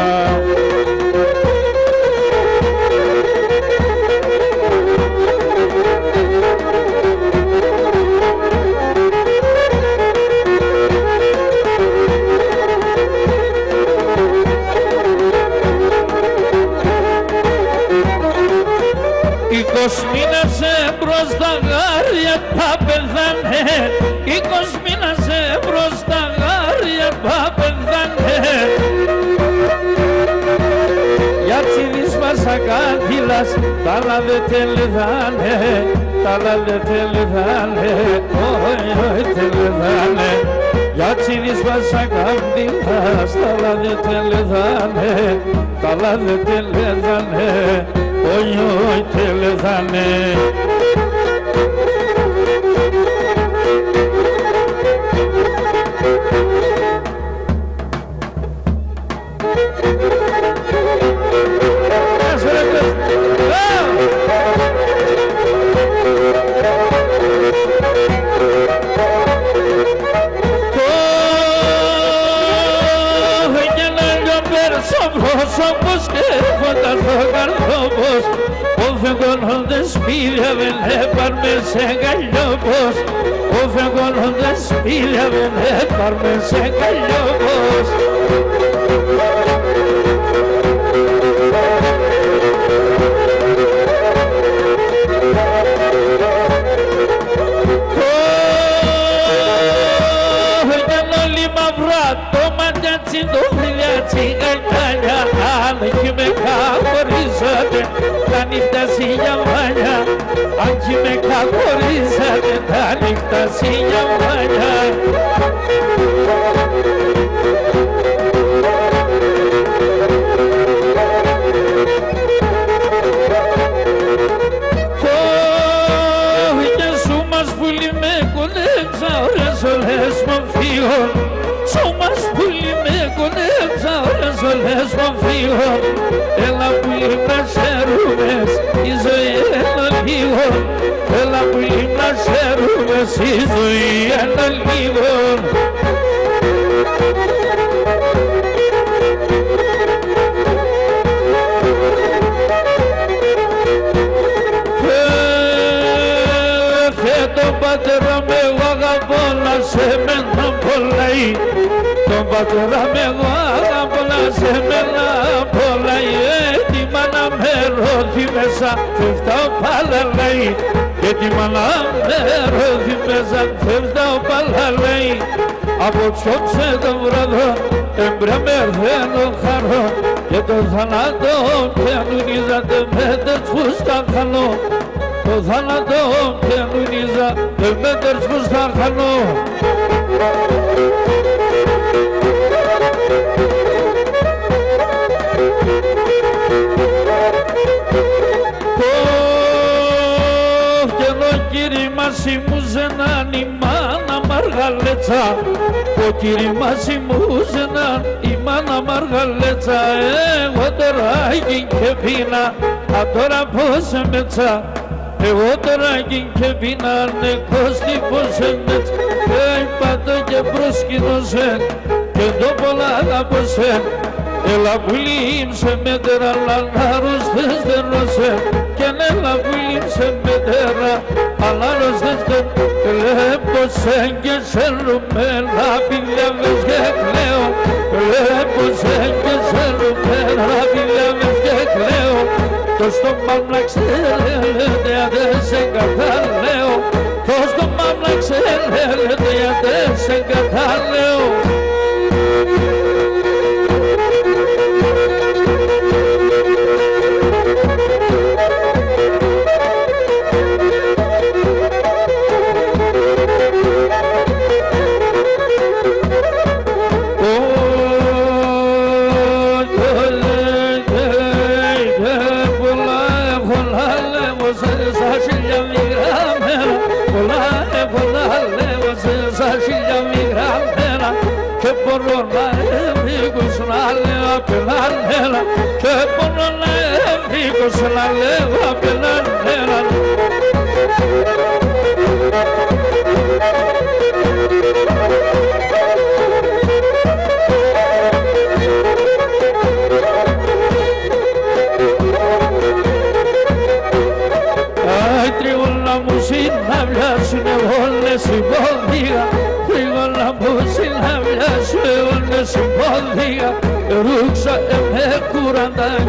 Μήνας εμπρός τα γάρια θα πεθάνε, 20 μήνας εμπρός τα γάρια θα πεθάνε. Για τσιδείς πασακάντυλας, τα άλλα δε τελειθάνε, τα άλλα δε τελειθάνε, όχι τελειθάνε. Για τσιδείς πασακάντυλας, τα άλλα δε τελειθάνε, τα άλλα δε τελειθάνε. Όχι τελειθάνε. Όπως και φωταθώ καρδόπος, ο φεγγόνοντας σπήλια δεν έπαρμε σε καλλιόπος, ο φεγγόνοντας σπήλια δεν έπαρμε σε καλλιόπος. Το φιλιάτσι γαϊτάνια, αν κι με καθορίζατε τα νύχτα σιλιαμάνια, αν κι με καθορίζατε τα νύχτα σιλιαμάνια. Και σου μας πουλί με κονέψα, ώρες όλες μου φύγουν, σου μας πουλί με κονέψα, ώρες όλες μου φύγουν. Έλα πουλί να σέρουμε, η ζωή ένα λίγο, έλα πουλί να σέρουμε, η ζωή ένα λίγο. Τον πατέρα με εγώ αγαπώ να σε μένα πολλαεί, τον πατέρα με εγώ αγαπώ να σε μένα πολλαεί. Τη μάνα με ρώθει μέσα, φεύγω πάλα λέει, και τη μάνα με ρώθει μέσα, φεύγω πάλα λέει. Απόψε το βράδο εμπρεμερθένω χαρό, και το θάνατο πιανουρίζατε με τεσπούς τα χανώ. Το θάνατο πιανουρίζα με τεσπούς τα χανώ. Και εδώ κύριε μας ημούζεναν η μάνα Μαργαλέτσα, ο κύριε μας ημούζεναν η μάνα Μαργαλέτσα. Εγώ τώρα γίνει και πίνα, α τώρα πώς εμέτσα, εγώ τώρα γίνει και πίνα, νεκώστη πώς εμέτσα. Είπατε και προσκυνώσεν, και το πολλά αγαπώσεν. Έλα πουλί σε μέτερα, λανάρος δεν στερνώσεν, και έλα πουλί σε μέτερα, αλάρος δεν στερνώσεν. Λέπωσεν και σέρνουμε, πηλιάβες και κλαίω, λέπωσεν και σέρνουμε, πηλιάβες και κλαίω. Το στόμα να ξέρετε, αν δεν σε καταλέω, το στόμα να ξέρετε, αν δεν σε καταλέω. Και μπορώ να έβγω να λέω απελανέλα, και μπορώ να έβγω να λέω απελανέλα.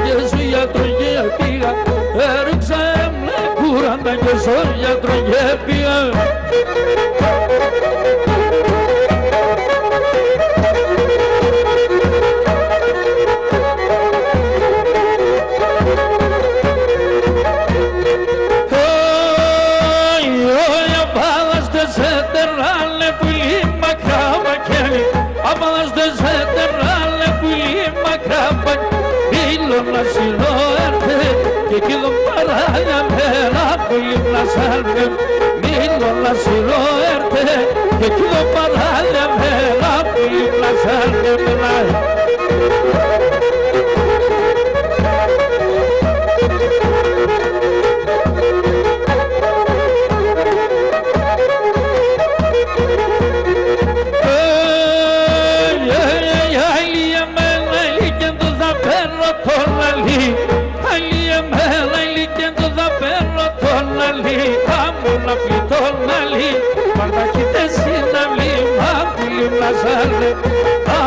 και στο γιατρό και πήγα. Έριξα με κουράντα και στο γιατρό και πήγα. Να σειρώ έρθε και εκεί εδώ παράλια μέρα πολύ να σάλμε. Μίλω να σειρώ έρθε και εκεί εδώ παράλια μέρα πολύ να σάλμε.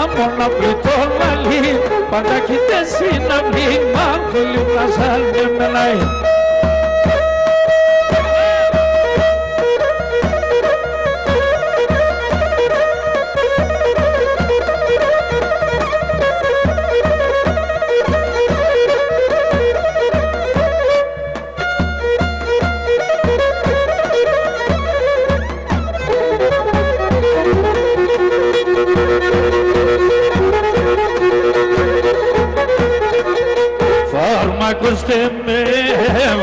Άμονα πλητών μαλλί, πάντα κοιτές είναι αυλήμα, πολύ πλασάλ με μελάει. Φαρμακώστε με,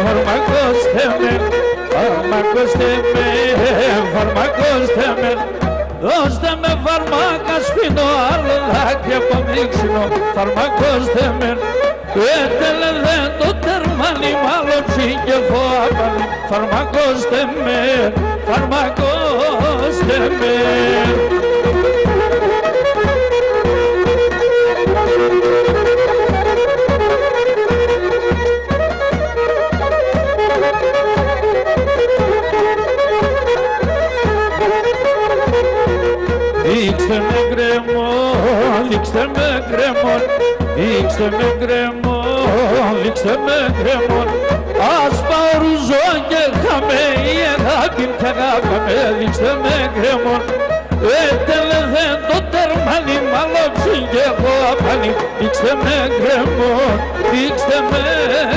φαρμακώστε με, φαρμακώστε με, φαρμακώστε με. Δώστε με φαρμάκα σπίνω, άλλο δάκρυ από μίξινο, φαρμακώστε με. Έτελε δεν το τερμάνι, μάλλον και έχω άπαλη, φαρμακώστε με, φαρμακώστε με. Δείξτε με γκρεμό, δείξτε με γκρεμό, δείξτε με γκρεμό, δείξτε με γκρεμό. Ας πάω ρουζό και χαμέ, η αγάπη κι αγάπαμε, δείξτε με γκρεμό. Έτελε δεν το τερμάνι, μαλόψη και έχω απάνι, δείξτε με γκρεμό, δείξτε με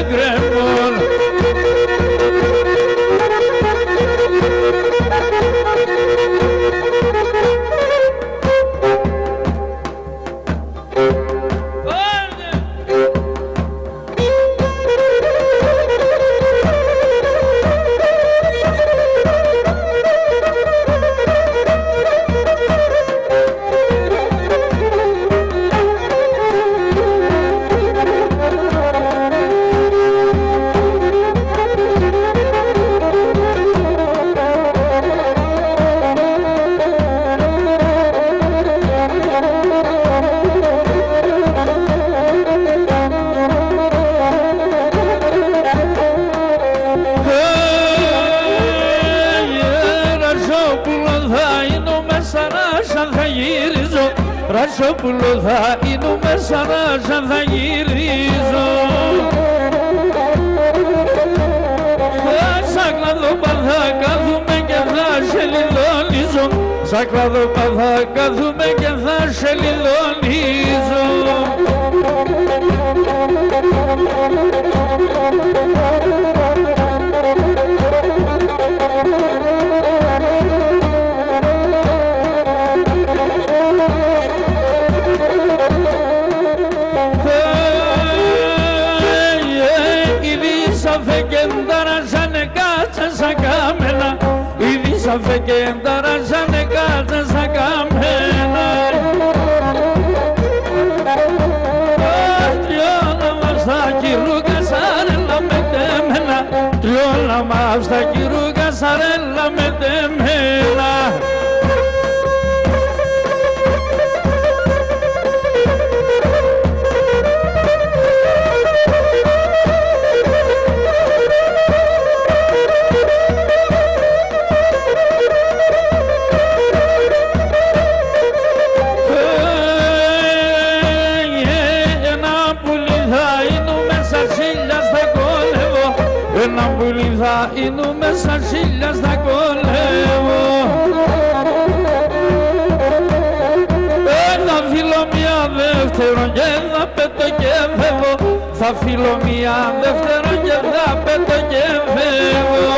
γκρεμό. Ρασόπουλο θα είνουμε σαν ράζα θα γυρίζω. Σαν κλαδόπα θα κάθουμε και θα σε λιδώνιζω. Σαν κλαδόπα θα κάθουμε και θα σε λιδώνιζω. Σαφέ και ταράζανε κάτσα σαν καμένα. Τριόλα μας στα κυρούκα σαρέλα με τέμενα. Τριόλα μας στα κυρούκα σαρέλα με τέμενα. χίλιας θα κόλευω, ένα πουλί θα είναι μέσα χίλιας θα κόλευω. Θα φύλλω μια δεύτερο και θα πέτω και φεύγω, θα φύλλω μια δεύτερο και θα πέτω και φεύγω.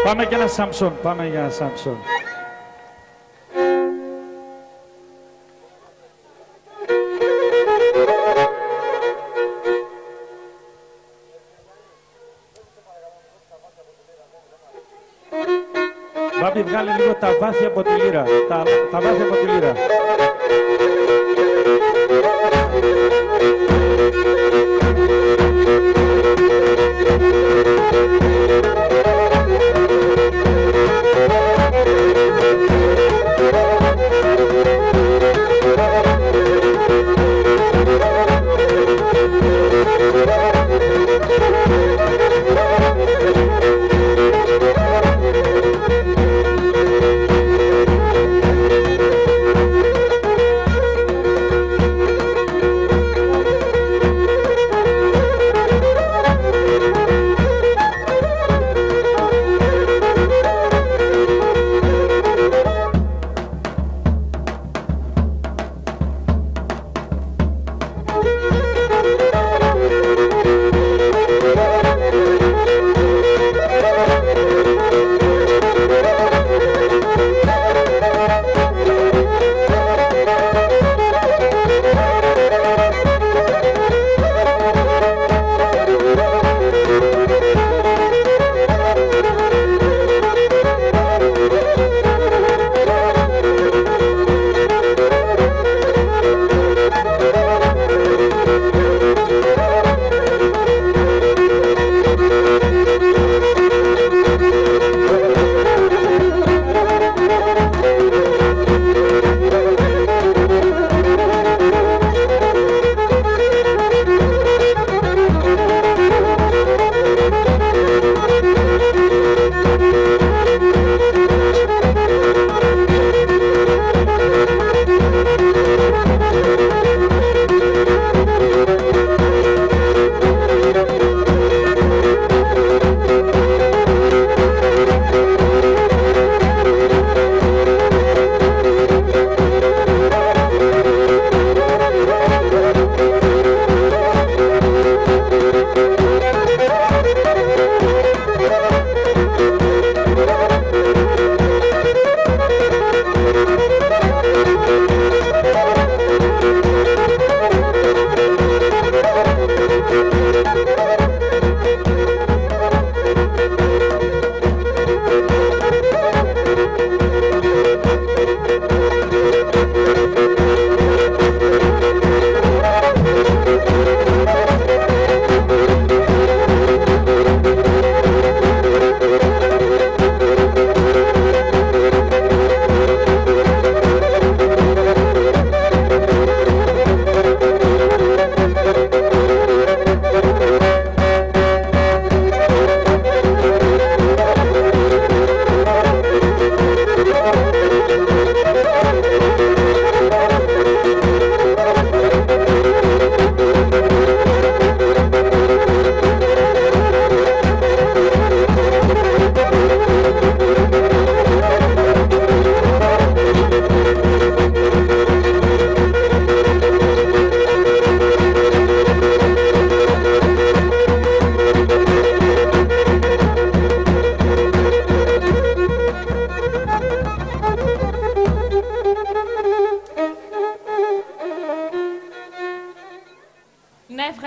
Πάμε και ένα Σάμψον, πάμε για ένα Σάμψον. Βάμπη, βγάλε λίγο τα βάθη από τη λύρα. Τα βάθη από τη λύρα.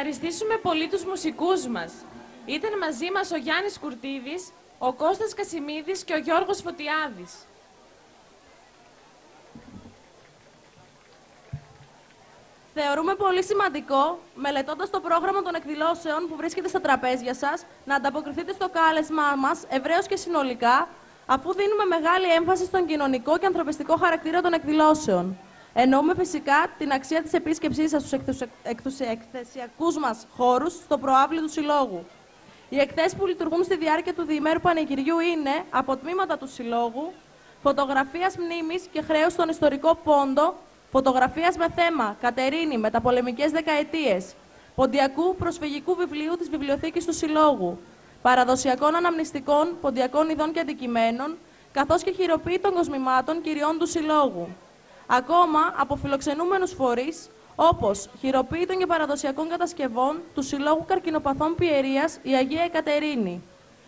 ευχαριστήσουμε πολύ τους μουσικούς μας. Ήταν μαζί μας ο Γιάννης Κουρτίδης, ο Κώστας Κασιμίδης και ο Γιώργος Φωτιάδης. Θεωρούμε πολύ σημαντικό, μελετώντας το πρόγραμμα των εκδηλώσεων που βρίσκεται στα τραπέζια σας, να ανταποκριθείτε στο κάλεσμά μας ευρέως και συνολικά, αφού δίνουμε μεγάλη έμφαση στον κοινωνικό και ανθρωπιστικό χαρακτήρα των εκδηλώσεων. Εννοούμε φυσικά την αξία της επίσκεψής σας στους εκθεσιακούς μας χώρους στο προαύλιο του Συλλόγου. Οι εκθέσεις που λειτουργούν στη διάρκεια του διημέρου πανηγυριού είναι από τμήματα του Συλλόγου, φωτογραφίας μνήμης και χρέους στον ιστορικό πόντο, φωτογραφίας με θέμα Κατερίνη μεταπολεμικές δεκαετίες, ποντιακού προσφυγικού βιβλίου της Βιβλιοθήκης του Συλλόγου, παραδοσιακών αναμνηστικών, ποντιακών ειδών και αντικειμένων, καθώς και χειροποίητων κοσμημάτων κυριών του Συλλόγου. Ακόμα από φιλοξενούμενους φορείς, όπως χειροποίητων και παραδοσιακών κατασκευών του Συλλόγου Καρκινοπαθών Πιερίας η Αγία Εκατερίνη,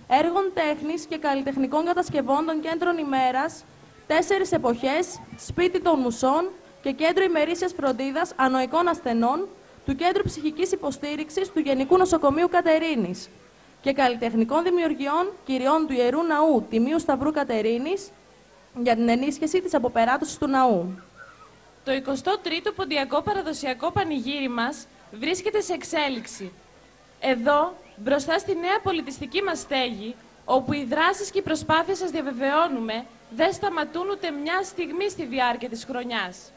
έργων τέχνης και καλλιτεχνικών κατασκευών των κέντρων ημέρας, 4 εποχές, σπίτι των μουσών και κέντρο ημερήσιας φροντίδας ανοικών ασθενών του Κέντρου Ψυχικής Υποστήριξης του Γενικού Νοσοκομείου Κατερίνης και καλλιτεχνικών δημιουργιών κυριών του Ιερού Ναού Τιμίου Σταυρού Κατερίνης, για την ενίσχυση της αποπεράτωσης του ναού. Το 23ο Ποντιακό Παραδοσιακό Πανηγύρι μας βρίσκεται σε εξέλιξη. Εδώ, μπροστά στη νέα πολιτιστική μας στέγη, όπου οι δράσεις και οι προσπάθειες, σας διαβεβαιώνουμε, δεν σταματούν ούτε μια στιγμή στη διάρκεια της χρονιάς.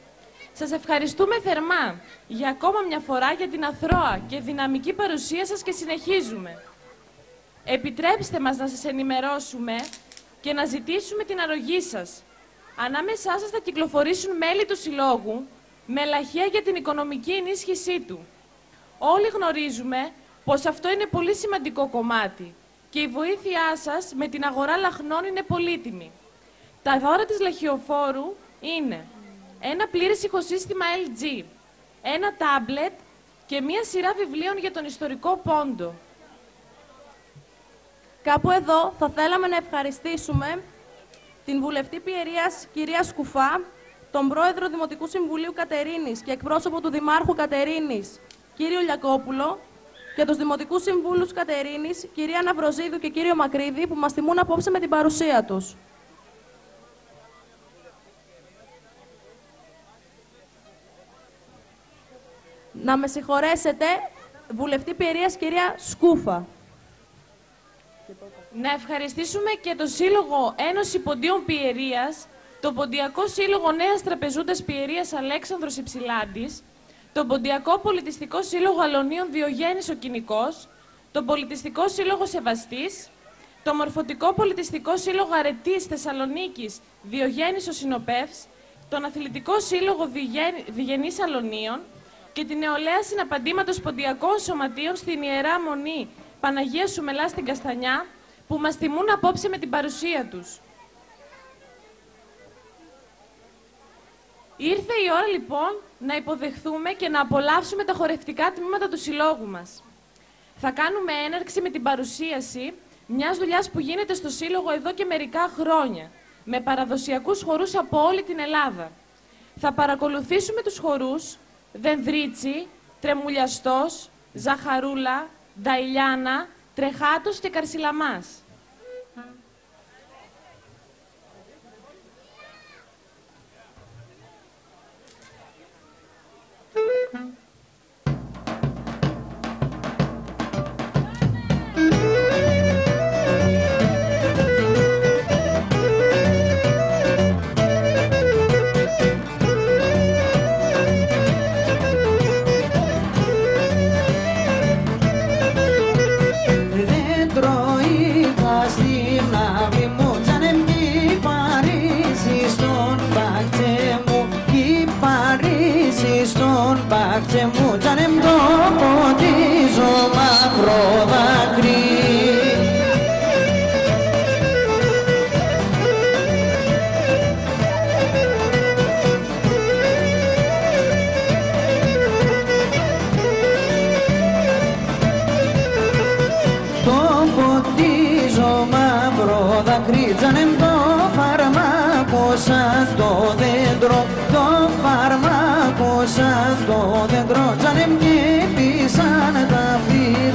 Σας ευχαριστούμε θερμά για ακόμα μια φορά για την αθρώα και δυναμική παρουσία σας και συνεχίζουμε. Επιτρέψτε μας να σας ενημερώσουμε και να ζητήσουμε την αρρωγή σας. Ανάμεσά σας θα κυκλοφορήσουν μέλη του Συλλόγου με λαχεία για την οικονομική ενίσχυσή του. Όλοι γνωρίζουμε πως αυτό είναι πολύ σημαντικό κομμάτι και η βοήθειά σας με την αγορά λαχνών είναι πολύτιμη. Τα δώρα της λαχιοφόρου είναι ένα πλήρες ηχοσύστημα LG, ένα τάμπλετ και μία σειρά βιβλίων για τον ιστορικό πόντο. Κάπου εδώ θα θέλαμε να ευχαριστήσουμε την βουλευτή Πιερίας κυρία Σκουφά, τον πρόεδρο Δημοτικού Συμβουλίου Κατερίνης και εκπρόσωπο του Δημάρχου Κατερίνης, κύριο Λιακόπουλο, και τους Δημοτικούς Συμβούλους Κατερίνης, κυρία Ναυροζίδου και κύριο Μακρύδη, που μας τιμούν απόψε με την παρουσία τους. Να με συγχωρέσετε, βουλευτή Πιερίας κυρία Σκούφα. Να ευχαριστήσουμε και το Σύλλογο Ένωση Ποντίων Πιερίας, το Ποντιακό Σύλλογο Νέας Τραπεζούντας Πιερίας Αλέξανδρος Υψηλάντης, τον Ποντιακό Πολιτιστικό Σύλλογο Αλωνίων Διογέννης ο Κοινικός, τον Πολιτιστικό Σύλλογο Σεβαστής, το Μορφωτικό Πολιτιστικό Σύλλογο Αρετής Θεσσαλονίκης Διογέννης ο Συνοπεύς, τον Αθλητικό Σύλλογο Διγενής Αλωνίων και την Νεολαία Συναπαντήματος Ποντιακών Σωματείων στην Ιερά Μονή Παναγία Σουμελά στην Καστανιά, που μας τιμούν απόψε με την παρουσία τους. Ήρθε η ώρα λοιπόν να υποδεχθούμε και να απολαύσουμε τα χορευτικά τμήματα του Συλλόγου μας. Θα κάνουμε έναρξη με την παρουσίαση μιας δουλειάς που γίνεται στο Σύλλογο εδώ και μερικά χρόνια, με παραδοσιακούς χορούς από όλη την Ελλάδα. Θα παρακολουθήσουμε τους χορούς Δενδρίτσι, Τρεμουλιαστός, Ζαχαρούλα, Νταϊλιάνα, Τρεχάτος και Καρσιλαμάς. Και μου τζανεμ το ποτίζω μαύρο δάκρυ. Το ποτίζω μαύρο δάκρυ, τζανεμ το φάρμακο σαν το δέντρο, το φάρμακο σαν το δέντρο, τζανεμ και πίσαν τα φύλλα.